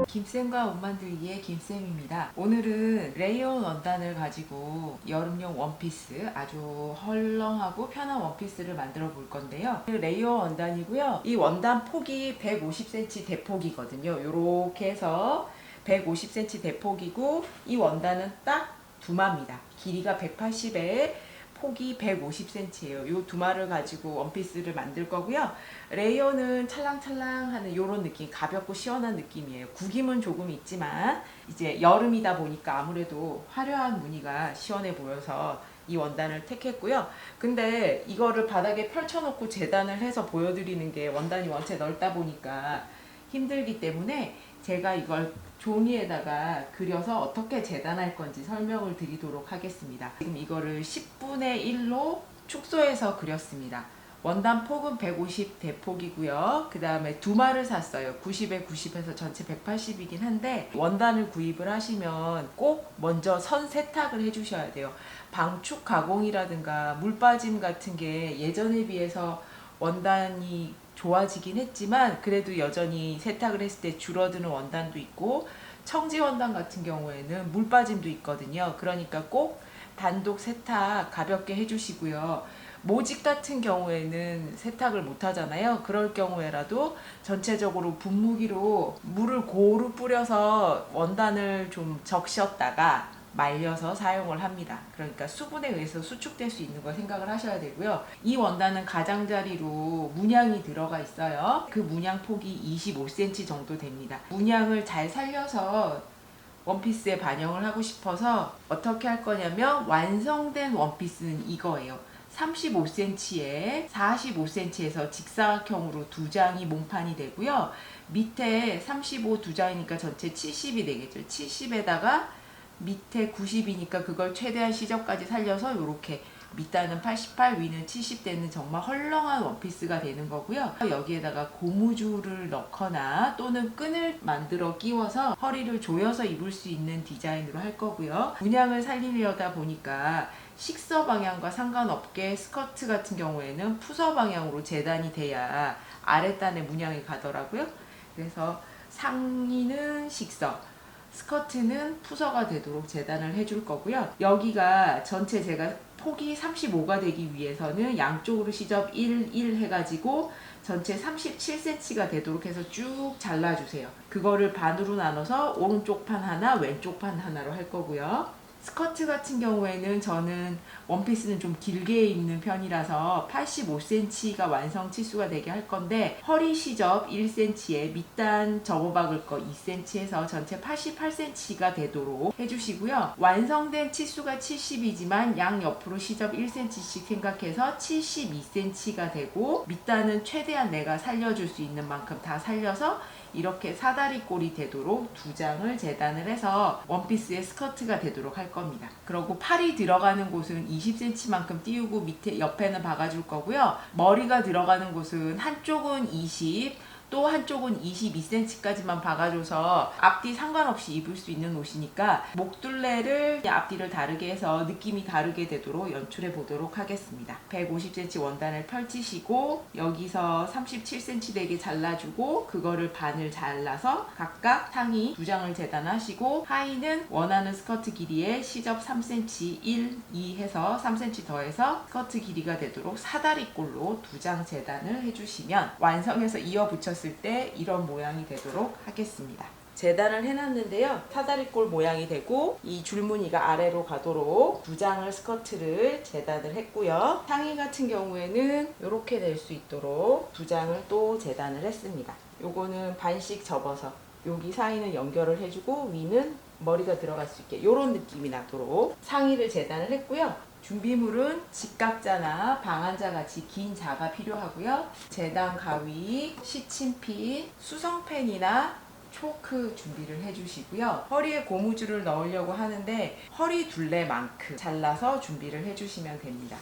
김쌤과 옷 만들기의 김쌤입니다. 오늘은 레이온 원단을 가지고 여름용 원피스, 아주 헐렁하고 편한 원피스를 만들어 볼 건데요. 레이온 원단이고요. 이 원단 폭이 150cm 대폭이거든요. 이렇게 해서 150cm 대폭이고, 이 원단은 딱 두마입니다. 길이가 180에 폭이 150cm예요. 이 두마를 가지고 원피스를 만들 거고요. 레이어는 찰랑찰랑하는 이런 느낌, 가볍고 시원한 느낌이에요. 구김은 조금 있지만 이제 여름이다 보니까 아무래도 화려한 무늬가 시원해 보여서 이 원단을 택했고요. 근데 이거를 바닥에 펼쳐놓고 재단을 해서 보여드리는 게 원단이 원체 넓다 보니까 힘들기 때문에 제가 이걸 종이에다가 그려서 어떻게 재단할 건지 설명을 드리도록 하겠습니다. 지금 이거를 10분의 1로 축소해서 그렸습니다. 원단 폭은 150 대폭이고요. 그 다음에 두마를 샀어요. 90에 90에서 전체 180이긴 한데, 원단을 구입을 하시면 꼭 먼저 선 세탁을 해주셔야 돼요. 방축 가공이라든가 물 빠짐 같은 게 예전에 비해서 원단이 좋아지긴 했지만 그래도 여전히 세탁을 했을 때 줄어드는 원단도 있고, 청지 원단 같은 경우에는 물 빠짐도 있거든요. 그러니까 꼭 단독 세탁 가볍게 해주시고요. 모직 같은 경우에는 세탁을 못 하잖아요. 그럴 경우에라도 전체적으로 분무기로 물을 고루 뿌려서 원단을 좀 적셨다가 말려서 사용을 합니다. 그러니까 수분에 의해서 수축될 수 있는 걸 생각을 하셔야 되고요. 이 원단은 가장자리로 문양이 들어가 있어요. 그 문양 폭이 25cm 정도 됩니다. 문양을 잘 살려서 원피스에 반영을 하고 싶어서 어떻게 할 거냐면, 완성된 원피스는 이거예요. 35cm에 45cm에서 직사각형으로 두 장이 몽판이 되고요. 밑에 35 두 장이니까 전체 70이 되겠죠. 70에다가 밑에 90이니까 그걸 최대한 시접까지 살려서 이렇게 밑단은 88, 위는 70 되는 정말 헐렁한 원피스가 되는 거고요. 여기에다가 고무줄을 넣거나 또는 끈을 만들어 끼워서 허리를 조여서 입을 수 있는 디자인으로 할 거고요. 문양을 살리려다 보니까 식서 방향과 상관없게 스커트 같은 경우에는 푸서 방향으로 재단이 돼야 아랫단에 문양이 가더라고요. 그래서 상의는 식서, 스커트는 푸서가 되도록 재단을 해줄 거고요. 여기가 전체 제가 폭이 35가 되기 위해서는 양쪽으로 시접 1, 1 해가지고 전체 37cm가 되도록 해서 쭉 잘라주세요. 그거를 반으로 나눠서 오른쪽 판 하나, 왼쪽 판 하나로 할 거고요. 스커트 같은 경우에는 저는 원피스는 좀 길게 입는 편이라서 85cm가 완성 치수가 되게 할 건데, 허리 시접 1cm에 밑단 접어박을 거 2cm 해서 전체 88cm가 되도록 해주시고요. 완성된 치수가 70이지만 양 옆으로 시접 1cm씩 생각해서 72cm가 되고, 밑단은 최대한 내가 살려줄 수 있는 만큼 다 살려서 이렇게 사다리 꼴이 되도록 두 장을 재단을 해서 원피스의 스커트가 되도록 할 겁니다. 그리고 팔이 들어가는 곳은 20cm만큼 띄우고 밑에 옆에는 박아줄 거고요. 머리가 들어가는 곳은 한쪽은 20, 또 한쪽은 22cm까지만 박아줘서 앞뒤 상관없이 입을 수 있는 옷이니까 목둘레를 앞뒤를 다르게 해서 느낌이 다르게 되도록 연출해 보도록 하겠습니다. 150cm 원단을 펼치시고 여기서 37cm 되게 잘라주고, 그거를 반을 잘라서 각각 상의 두 장을 재단하시고, 하의는 원하는 스커트 길이에 시접 3cm 1, 2 해서 3cm 더해서 스커트 길이가 되도록 사다리꼴로 두 장 재단을 해주시면 완성해서 이어 붙였을 때 이런 모양이 되도록 하겠습니다. 재단을 해놨는데요. 사다리꼴 모양이 되고 이 줄무늬가 아래로 가도록 두 장을 스커트를 재단을 했고요. 상의 같은 경우에는 이렇게 될 수 있도록 두 장을 또 재단을 했습니다. 요거는 반씩 접어서 여기 사이는 연결을 해주고 위는 머리가 들어갈 수 있게 이런 느낌이 나도록 상의를 재단을 했고요. 준비물은 직각자나 방한자 같이 긴 자가 필요하고요. 재단 가위, 시침핀, 수성펜이나 초크 준비를 해주시고요. 허리에 고무줄을 넣으려고 하는데 허리 둘레만큼 잘라서 준비를 해주시면 됩니다.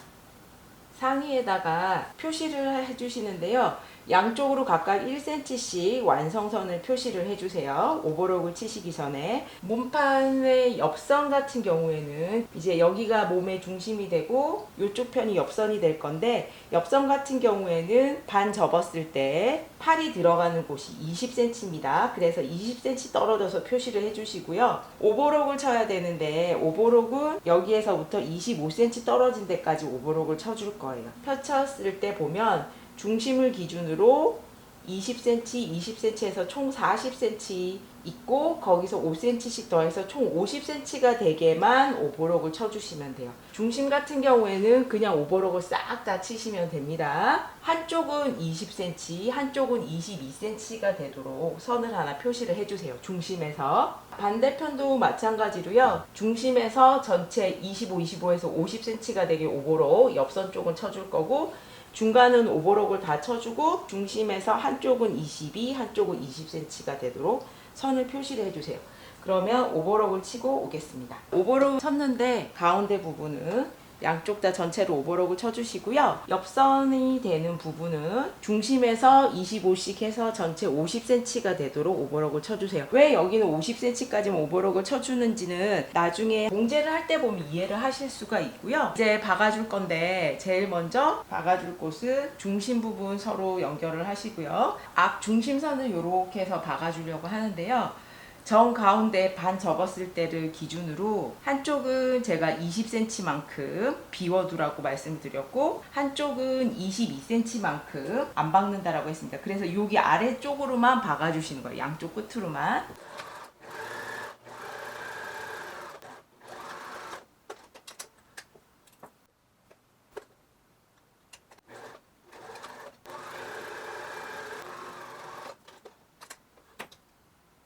상의에다가 표시를 해주시는데요. 양쪽으로 각각 1cm씩 완성선을 표시를 해주세요. 오버록을 치시기 전에. 몸판의 옆선 같은 경우에는 이제 여기가 몸의 중심이 되고 이쪽 편이 옆선이 될 건데, 옆선 같은 경우에는 반 접었을 때 팔이 들어가는 곳이 20cm입니다. 그래서 20cm 떨어져서 표시를 해주시고요. 오버록을 쳐야 되는데 오버록은 여기에서부터 25cm 떨어진 데까지 오버록을 쳐줄 거예요. 펼쳤을 때 보면 중심을 기준으로 20cm, 20cm에서 총 40cm 있고, 거기서 5cm씩 더해서 총 50cm가 되게만 오버록을 쳐주시면 돼요. 중심 같은 경우에는 그냥 오버록을 싹 다 치시면 됩니다. 한쪽은 20cm, 한쪽은 22cm가 되도록 선을 하나 표시를 해주세요. 중심에서. 반대편도 마찬가지로요. 중심에서 전체 25, 25에서 50cm가 되게 오버록 옆선 쪽은 쳐줄 거고, 중간은 오버록을 다 쳐주고 중심에서 한쪽은 22, 한쪽은 20cm가 되도록 선을 표시를 해주세요. 그러면 오버록을 치고 오겠습니다. 오버록 쳤는데 가운데 부분은 양쪽 다 전체로 오버록을 쳐주시고요. 옆선이 되는 부분은 중심에서 25씩 해서 전체 50cm가 되도록 오버록을 쳐주세요. 왜 여기는 50cm까지 오버록을 쳐주는지는 나중에 봉제를 할 때 보면 이해를 하실 수가 있고요. 이제 박아줄 건데 제일 먼저 박아줄 곳은 중심 부분 서로 연결을 하시고요. 앞 중심선을 이렇게 해서 박아주려고 하는데요. 정 가운데 반 접었을 때를 기준으로 한쪽은 제가 20cm만큼 비워두라고 말씀드렸고, 한쪽은 22cm만큼 안 박는다라고 했습니다. 그래서 여기 아래쪽으로만 박아주시는 거예요. 양쪽 끝으로만.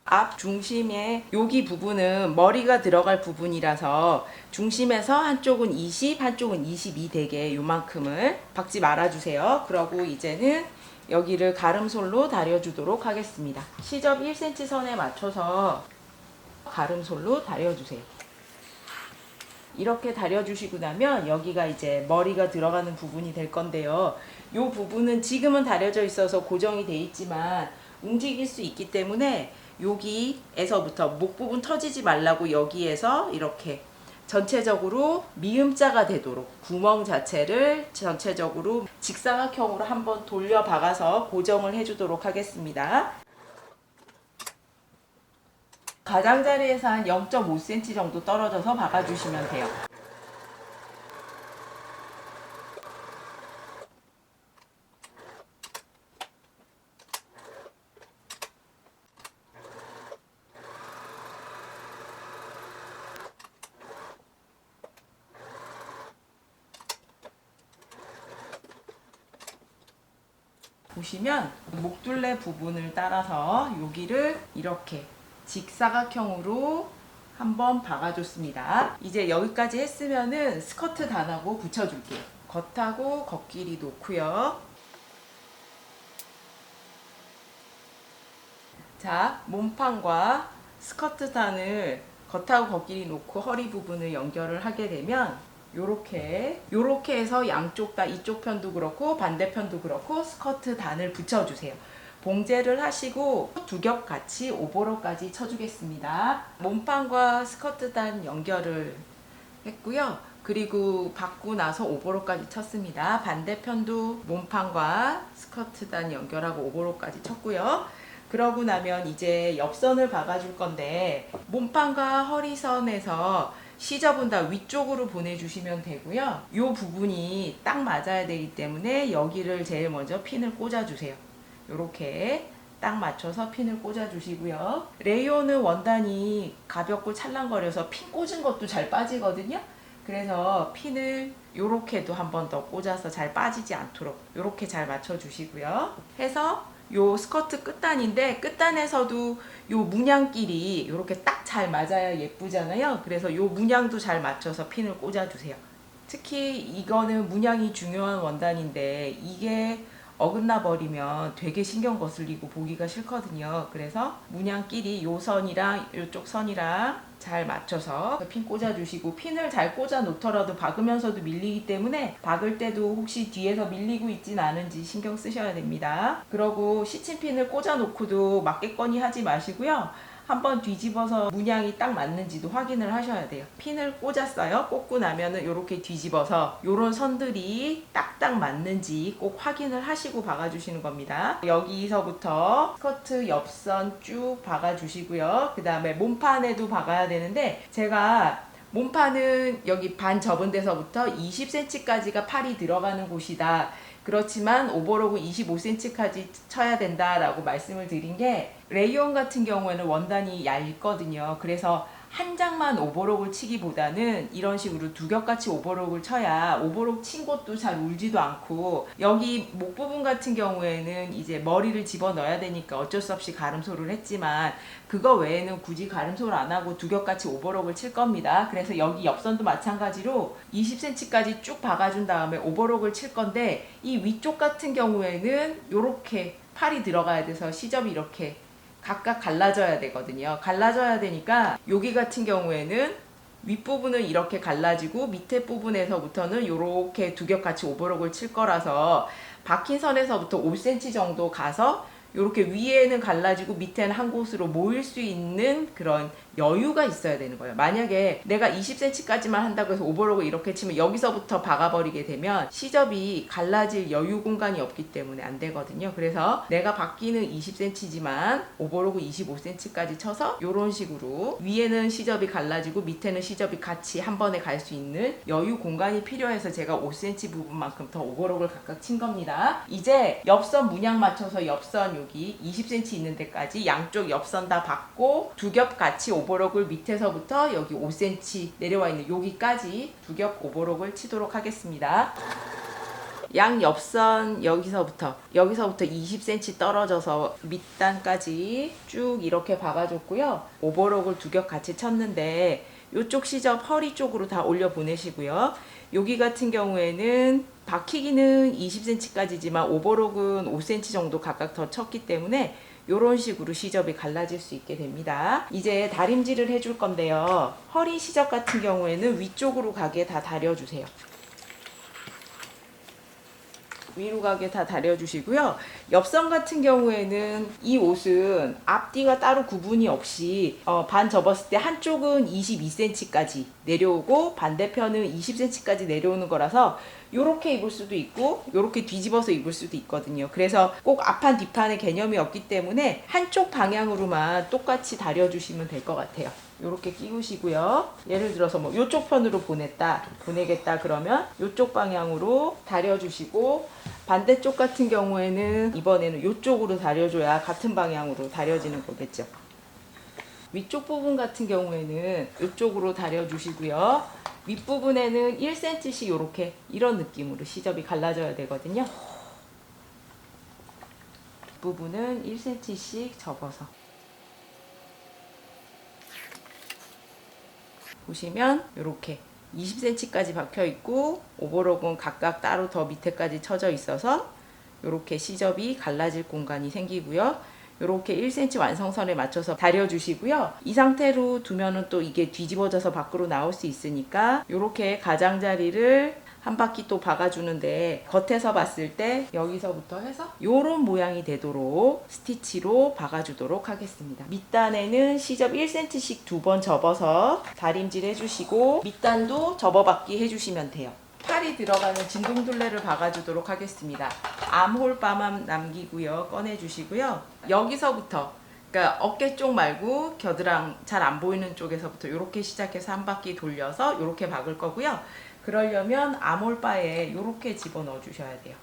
앞 중심의 여기 부분은 머리가 들어갈 부분이라서 중심에서 한쪽은 20, 한쪽은 22 되게 요만큼을 박지 말아주세요. 그러고 이제는 여기를 가름솔로 다려주도록 하겠습니다. 시접 1cm 선에 맞춰서 가름솔로 다려주세요. 이렇게 다려주시고 나면 여기가 이제 머리가 들어가는 부분이 될 건데요. 이 부분은 지금은 다려져 있어서 고정이 돼 있지만 움직일 수 있기 때문에 여기에서부터 목 부분 터지지 말라고 여기에서 이렇게 전체적으로 미음자가 되도록 구멍 자체를 전체적으로 직사각형으로 한번 돌려 박아서 고정을 해주도록 하겠습니다. 가장자리에서 한 0.5cm 정도 떨어져서 박아주시면 돼요. 보시면 목둘레 부분을 따라서 여기를 이렇게 직사각형으로 한번 박아줬습니다. 이제 여기까지 했으면은 스커트 단하고 붙여줄게요. 겉하고 겉길이 놓고요. 자, 몸판과 스커트 단을 겉하고 겉길이 놓고 허리 부분을 연결을 하게 되면 요렇게 해서 양쪽 다 이쪽 편도 그렇고 반대편도 그렇고 스커트 단을 붙여주세요. 봉제를 하시고 두 겹 같이 오버록까지 쳐주겠습니다. 몸판과 스커트 단 연결을 했고요. 그리고 받고 나서 오버록까지 쳤습니다. 반대편도 몸판과 스커트 단 연결하고 오버록까지 쳤고요. 그러고 나면 이제 옆선을 박아줄 건데 몸판과 허리선에서 시접은 다 위쪽으로 보내주시면 되고요. 이 부분이 딱 맞아야 되기 때문에 여기를 제일 먼저 핀을 꽂아주세요. 이렇게 딱 맞춰서 핀을 꽂아주시고요. 레이온은 원단이 가볍고 찰랑거려서 핀 꽂은 것도 잘 빠지거든요. 그래서 핀을 이렇게도 한 번 더 꽂아서 잘 빠지지 않도록 이렇게 잘 맞춰주시고요. 해서 요 스커트 끝단인데 끝단에서도 요 문양끼리 이렇게 딱 잘 맞아야 예쁘잖아요. 그래서 요 문양도 잘 맞춰서 핀을 꽂아주세요. 특히 이거는 문양이 중요한 원단인데 이게 어긋나 버리면 되게 신경 거슬리고 보기가 싫거든요. 그래서 문양끼리 요 선이랑 요쪽 선이랑 잘 맞춰서 핀 꽂아주시고, 핀을 잘 꽂아 놓더라도 박으면서도 밀리기 때문에 박을 때도 혹시 뒤에서 밀리고 있진 않은지 신경 쓰셔야 됩니다. 그러고 시침핀을 꽂아 놓고도 맞겠거니 하지 마시고요. 한번 뒤집어서 문양이 딱 맞는지도 확인을 하셔야 돼요. 핀을 꽂았어요. 꽂고 나면은 이렇게 뒤집어서 요런 선들이 딱딱 맞는지 꼭 확인을 하시고 박아주시는 겁니다. 여기서부터 스커트 옆선 쭉 박아주시고요. 그 다음에 몸판에도 박아야 되는데, 제가 몸판은 여기 반 접은 데서부터 20cm까지가 팔이 들어가는 곳이다. 그렇지만 오버로그 25cm까지 쳐야 된다라고 말씀을 드린 게, 레이온 같은 경우에는 원단이 얇거든요. 그래서 한 장만 오버록을 치기보다는 이런 식으로 두 겹같이 오버록을 쳐야 오버록 친 곳도 잘 울지도 않고, 여기 목 부분 같은 경우에는 이제 머리를 집어넣어야 되니까 어쩔 수 없이 가름소를 했지만, 그거 외에는 굳이 가름소를 안 하고 두 겹같이 오버록을 칠 겁니다. 그래서 여기 옆선도 마찬가지로 20cm까지 쭉 박아준 다음에 오버록을 칠 건데, 이 위쪽 같은 경우에는 이렇게 팔이 들어가야 돼서 시접이 이렇게 각각 갈라져야 되거든요. 갈라져야 되니까 여기 같은 경우에는 윗부분은 이렇게 갈라지고 밑에 부분에서부터는 이렇게 두 겹같이 오버록을 칠 거라서, 박힌 선에서부터 5cm 정도 가서 이렇게 위에는 갈라지고 밑에는 한 곳으로 모일 수 있는 그런 여유가 있어야 되는 거예요. 만약에 내가 20cm까지만 한다고 해서 오버록을 이렇게 치면 여기서부터 박아버리게 되면 시접이 갈라질 여유 공간이 없기 때문에 안 되거든요. 그래서 내가 박기는 20cm지만 오버록을 25cm까지 쳐서 이런 식으로 위에는 시접이 갈라지고 밑에는 시접이 같이 한 번에 갈 수 있는 여유 공간이 필요해서 제가 5cm 부분만큼 더 오버록을 각각 친 겁니다. 이제 옆선 문양 맞춰서 옆선 여기 20cm 있는 데까지 양쪽 옆선 다 박고, 두 겹 같이 오버록을 밑에서부터 여기 5cm 내려와 있는 여기까지 두 겹 오버록을 치도록 하겠습니다. 양 옆선 여기서부터 20cm 떨어져서 밑단까지 쭉 이렇게 박아줬고요. 오버록을 두 겹 같이 쳤는데 이쪽 시접 허리 쪽으로 다 올려 보내시고요. 여기 같은 경우에는 박히기는 20cm까지지만 오버록은 5cm 정도 각각 더 쳤기 때문에 이런 식으로 시접이 갈라질 수 있게 됩니다. 이제 다림질을 해줄 건데요. 허리 시접 같은 경우에는 위쪽으로 가게 다 다려주세요. 위로 가게 다 다려주시고요. 옆선 같은 경우에는 이 옷은 앞뒤가 따로 구분이 없이 반 접었을 때 한쪽은 22cm까지 내려오고 반대편은 20cm까지 내려오는 거라서 요렇게 입을 수도 있고 요렇게 뒤집어서 입을 수도 있거든요. 그래서 꼭 앞판 뒷판의 개념이 없기 때문에 한쪽 방향으로만 똑같이 다려주시면 될 것 같아요. 요렇게 끼우시고요. 예를 들어서 뭐 요쪽 편으로 보내겠다 그러면 요쪽 방향으로 다려주시고, 반대쪽 같은 경우에는 이번에는 요쪽으로 다려줘야 같은 방향으로 다려지는 거겠죠. 위쪽 부분 같은 경우에는 이쪽으로 다려주시고요. 윗부분에는 1cm씩 이렇게 이런 느낌으로 시접이 갈라져야 되거든요. 부분은 1cm씩 접어서 보시면 이렇게 20cm까지 박혀 있고 오버록은 각각 따로 더 밑에까지 쳐져 있어서 이렇게 시접이 갈라질 공간이 생기고요. 이렇게 1cm 완성선에 맞춰서 다려주시고요. 이 상태로 두면은 또 이게 뒤집어져서 밖으로 나올 수 있으니까 이렇게 가장자리를 한 바퀴 또 박아주는데, 겉에서 봤을 때 여기서부터 해서 이런 모양이 되도록 스티치로 박아주도록 하겠습니다. 밑단에는 시접 1cm씩 두 번 접어서 다림질 해주시고, 밑단도 접어박기 해주시면 돼요. 팔이 들어가는 진동둘레를 박아주도록 하겠습니다. 암홀바만 남기고요. 꺼내주시고요. 여기서부터, 그러니까 어깨 쪽 말고 겨드랑 잘 안 보이는 쪽에서부터 이렇게 시작해서 한 바퀴 돌려서 이렇게 박을 거고요. 그러려면 암홀바에 이렇게 집어넣어 주셔야 돼요.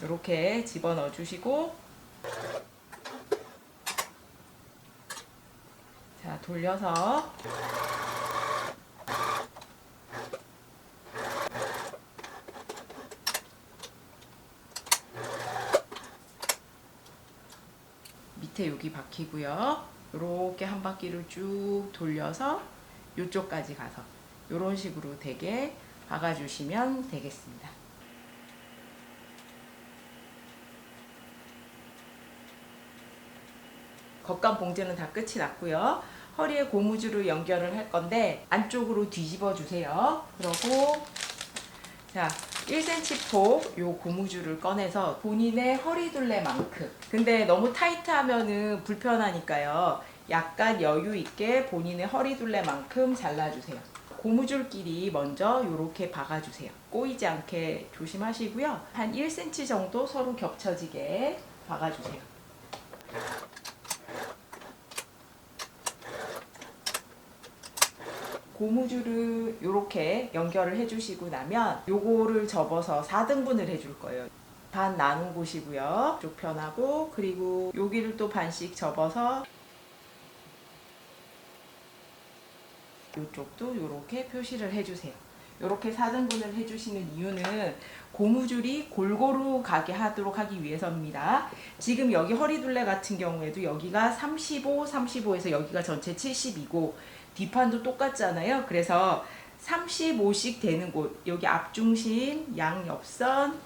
이렇게 집어넣어 주시고, 자, 돌려서 밑에 여기 박히고요. 이렇게 한 바퀴를 쭉 돌려서 이쪽까지 가서 이런 식으로 되게 박아주시면 되겠습니다. 겉감 봉제는 다 끝이 났고요. 허리에 고무줄을 연결을 할 건데 안쪽으로 뒤집어 주세요. 그러고 자 1cm 폭 요 고무줄을 꺼내서 본인의 허리둘레만큼, 근데 너무 타이트하면은 불편하니까요, 약간 여유 있게 본인의 허리둘레만큼 잘라주세요. 고무줄끼리 먼저 이렇게 박아주세요. 꼬이지 않게 조심하시고요. 한 1cm 정도 서로 겹쳐지게 박아주세요. 고무줄을 이렇게 연결을 해주시고 나면 요거를 접어서 4등분을 해줄 거예요. 반 나눈 곳이고요. 이쪽 편하고, 그리고 여기를 또 반씩 접어서 이쪽도 이렇게 표시를 해주세요. 이렇게 4등분을 해주시는 이유는 고무줄이 골고루 가게 하도록 하기 위해서입니다. 지금 여기 허리둘레 같은 경우에도 여기가 35, 35에서 여기가 전체 70이고 뒷판도 똑같잖아요. 그래서 35씩 되는 곳, 여기 앞중심, 양옆선,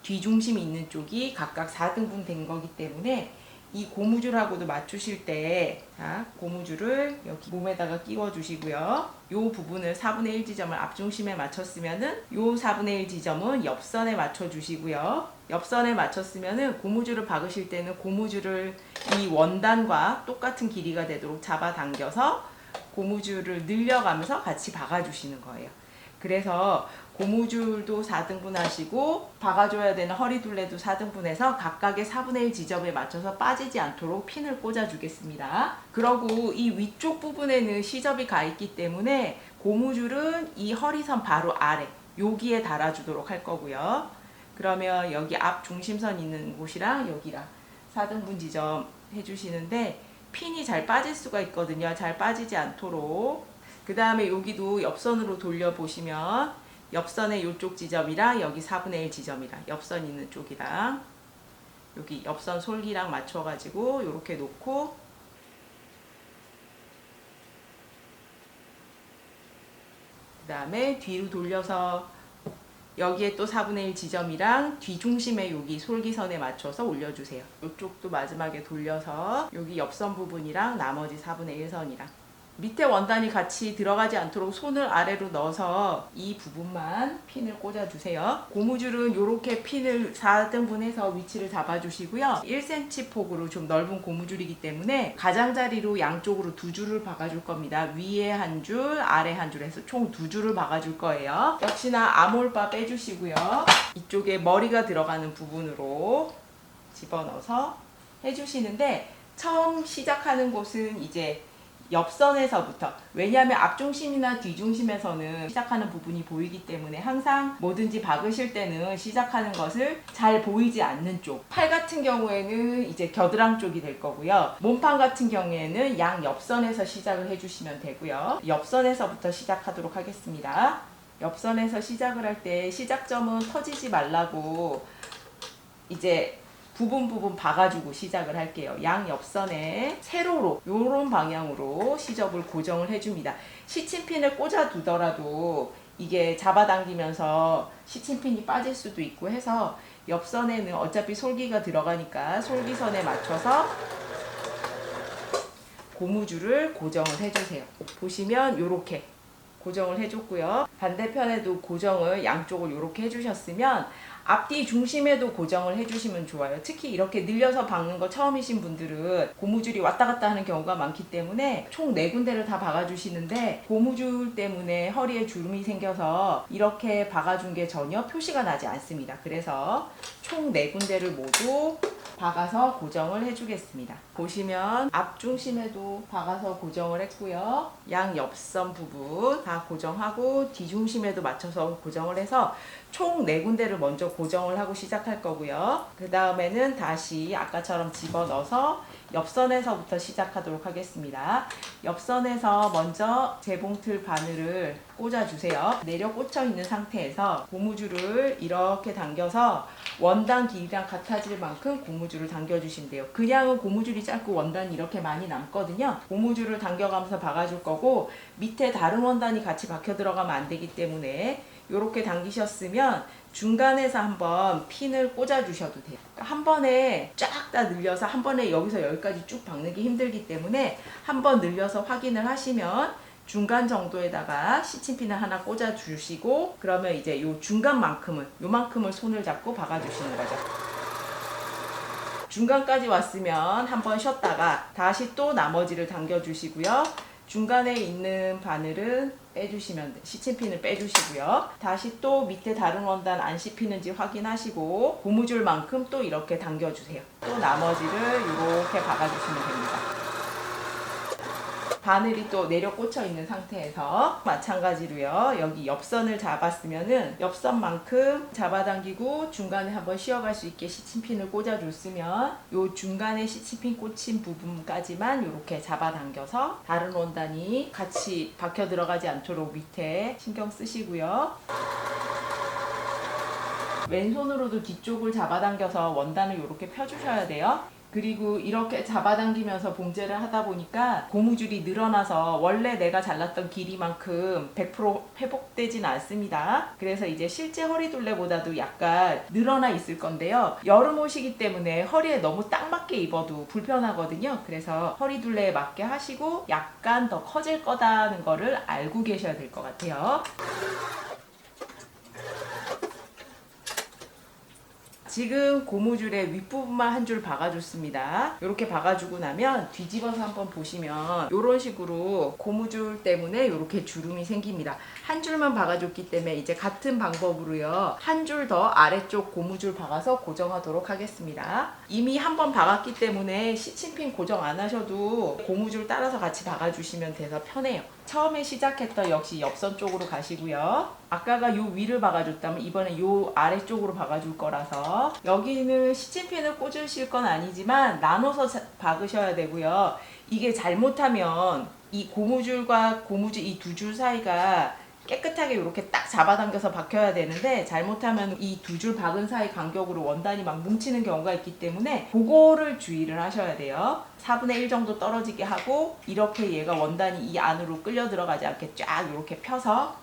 뒤중심이 있는 쪽이 각각 4등분 된 거기 때문에 이 고무줄하고도 맞추실 때, 자, 고무줄을 여기 몸에다가 끼워 주시고요. 요 부분을 4분의 1 지점을 앞중심에 맞췄으면은 요 4분의 1 지점은 옆선에 맞춰 주시고요. 옆선에 맞췄으면은 고무줄을 박으실 때는 고무줄을 이 원단과 똑같은 길이가 되도록 잡아당겨서 고무줄을 늘려가면서 같이 박아 주시는 거예요. 그래서 고무줄도 4등분 하시고 박아줘야 되는 허리둘레도 4등분해서 각각의 4분의 1 지점에 맞춰서 빠지지 않도록 핀을 꽂아 주겠습니다. 그러고 이 위쪽 부분에는 시접이 가 있기 때문에 고무줄은 이 허리선 바로 아래 여기에 달아주도록 할 거고요. 그러면 여기 앞 중심선 있는 곳이랑 여기랑 4등분 지점 해주시는데 핀이 잘 빠질 수가 있거든요. 잘 빠지지 않도록. 그 다음에 여기도 옆선으로 돌려보시면 옆선의 이쪽 지점이랑 여기 4분의 1 지점이랑 옆선 있는 쪽이랑 여기 옆선 솔기랑 맞춰가지고 이렇게 놓고, 그 다음에 뒤로 돌려서 여기에 또 4분의 1 지점이랑 뒤중심에 여기 솔기선에 맞춰서 올려주세요. 이쪽도 마지막에 돌려서 여기 옆선 부분이랑 나머지 4분의 1 선이랑 밑에 원단이 같이 들어가지 않도록 손을 아래로 넣어서 이 부분만 핀을 꽂아주세요. 고무줄은 이렇게 핀을 4등분해서 위치를 잡아주시고요. 1cm 폭으로 좀 넓은 고무줄이기 때문에 가장자리로 양쪽으로 2줄을 박아줄 겁니다. 위에 한 줄, 아래 한 줄 해서 총 2줄을 박아줄 거예요. 역시나 아몰바 빼주시고요. 이쪽에 머리가 들어가는 부분으로 집어넣어서 해주시는데, 처음 시작하는 곳은 이제 옆선에서부터, 왜냐하면 앞중심이나 뒤중심에서는 시작하는 부분이 보이기 때문에 항상 뭐든지 박으실 때는 시작하는 것을 잘 보이지 않는 쪽, 팔 같은 경우에는 이제 겨드랑 쪽이 될 거고요. 몸판 같은 경우에는 양 옆선에서 시작을 해주시면 되고요. 옆선에서부터 시작하도록 하겠습니다. 옆선에서 시작을 할 때 시작점은 터지지 말라고 이제 부분 박아주고 시작을 할게요. 양 옆선에 세로로 요런 방향으로 시접을 고정을 해줍니다. 시침핀을 꽂아 두더라도 이게 잡아당기면서 시침핀이 빠질 수도 있고 해서 옆선에는 어차피 솔기가 들어가니까 솔기선에 맞춰서 고무줄을 고정을 해주세요. 보시면 요렇게 고정을 해줬고요. 반대편에도 고정을 양쪽을 이렇게 해주셨으면 앞뒤 중심에도 고정을 해주시면 좋아요. 특히 이렇게 늘려서 박는 거 처음이신 분들은 고무줄이 왔다 갔다 하는 경우가 많기 때문에 총 4군데를 다 박아주시는데 고무줄 때문에 허리에 주름이 생겨서 이렇게 박아준 게 전혀 표시가 나지 않습니다. 그래서 총 4군데를 모두 박아서 고정을 해주겠습니다. 보시면 앞중심에도 박아서 고정을 했고요. 양 옆선 부분 다 고정하고 뒤중심에도 맞춰서 고정을 해서 총 4군데를 먼저 고정을 하고 시작할 거고요. 그 다음에는 다시 아까처럼 집어넣어서 옆선에서부터 시작하도록 하겠습니다. 옆선에서 먼저 재봉틀 바늘을 꽂아주세요. 내려 꽂혀 있는 상태에서 고무줄을 이렇게 당겨서 원단 길이랑 같아질 만큼 고무줄을 당겨주시면 돼요. 그냥은 고무줄이 짧고 원단이 이렇게 많이 남거든요. 고무줄을 당겨가면서 박아줄 거고, 밑에 다른 원단이 같이 박혀 들어가면 안 되기 때문에 이렇게 당기셨으면 중간에서 한번 핀을 꽂아 주셔도 돼요. 그러니까 한 번에 쫙 다 늘려서 한 번에 여기서 여기까지 쭉 박는 게 힘들기 때문에 한 번 늘려서 확인을 하시면 중간 정도에다가 시침핀을 하나 꽂아 주시고, 그러면 이제 요 중간만큼을, 요만큼을 손을 잡고 박아 주시는 거죠. 중간까지 왔으면 한번 쉬었다가 다시 또 나머지를 당겨 주시고요. 중간에 있는 바늘은 빼주시면 돼요. 시침핀을 빼주시고요. 다시 또 밑에 다른 원단 안 씹히는지 확인하시고 고무줄만큼 또 이렇게 당겨주세요. 또 나머지를 이렇게 박아주시면 됩니다. 바늘이 또 내려 꽂혀 있는 상태에서 마찬가지로요. 여기 옆선을 잡았으면은 옆선만큼 잡아당기고 중간에 한번 쉬어갈 수 있게 시침핀을 꽂아줬으면 요 중간에 시침핀 꽂힌 부분까지만 이렇게 잡아당겨서 다른 원단이 같이 박혀 들어가지 않도록 밑에 신경 쓰시고요. 왼손으로도 뒤쪽을 잡아당겨서 원단을 이렇게 펴주셔야 돼요. 그리고 이렇게 잡아당기면서 봉제를 하다 보니까 고무줄이 늘어나서 원래 내가 잘랐던 길이만큼 100% 회복되진 않습니다. 그래서 이제 실제 허리둘레보다도 약간 늘어나 있을 건데요. 여름 옷이기 때문에 허리에 너무 딱 맞게 입어도 불편하거든요. 그래서 허리둘레에 맞게 하시고 약간 더 커질 거다는 거를 알고 계셔야 될 것 같아요. 지금 고무줄의 윗부분만 한 줄 박아줬습니다. 이렇게 박아주고 나면 뒤집어서 한번 보시면 이런 식으로 고무줄 때문에 이렇게 주름이 생깁니다. 한 줄만 박아줬기 때문에 이제 같은 방법으로요. 한 줄 더 아래쪽 고무줄 박아서 고정하도록 하겠습니다. 이미 한 번 박았기 때문에 시침핀 고정 안 하셔도 고무줄 따라서 같이 박아주시면 돼서 편해요. 처음에 시작했던 역시 옆선 쪽으로 가시고요. 아까가 요 위를 박아줬다면 이번에 요 아래쪽으로 박아줄 거라서 여기는 시침핀을 꽂으실 건 아니지만 나눠서 박으셔야 되고요. 이게 잘못하면 이 고무줄과 고무줄 이 두 줄 사이가 깨끗하게 이렇게 딱 잡아당겨서 박혀야 되는데 잘못하면 이 두 줄 박은 사이 간격으로 원단이 막 뭉치는 경우가 있기 때문에 그거를 주의를 하셔야 돼요. 4분의 1 정도 떨어지게 하고 이렇게 얘가 원단이 이 안으로 끌려 들어가지 않게 쫙 이렇게 펴서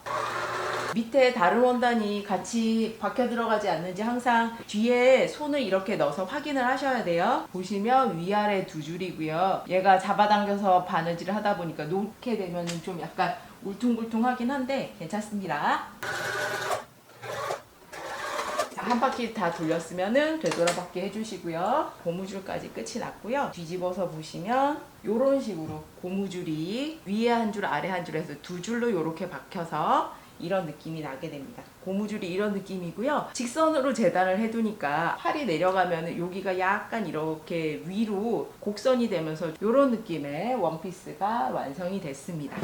밑에 다른 원단이 같이 박혀 들어가지 않는지 항상 뒤에 손을 이렇게 넣어서 확인을 하셔야 돼요. 보시면 위아래 두 줄이고요. 얘가 잡아당겨서 바느질을 하다 보니까 놓게 되면 좀 약간 울퉁불퉁하긴 한데 괜찮습니다. 한 바퀴 다 돌렸으면은 되돌아받기 해주시고요. 고무줄까지 끝이 났고요. 뒤집어서 보시면 이런 식으로 고무줄이 위에 한 줄 아래 한 줄 해서 두 줄로 이렇게 박혀서 이런 느낌이 나게 됩니다. 고무줄이 이런 느낌이고요. 직선으로 재단을 해두니까 팔이 내려가면 여기가 약간 이렇게 위로 곡선이 되면서 이런 느낌의 원피스가 완성이 됐습니다.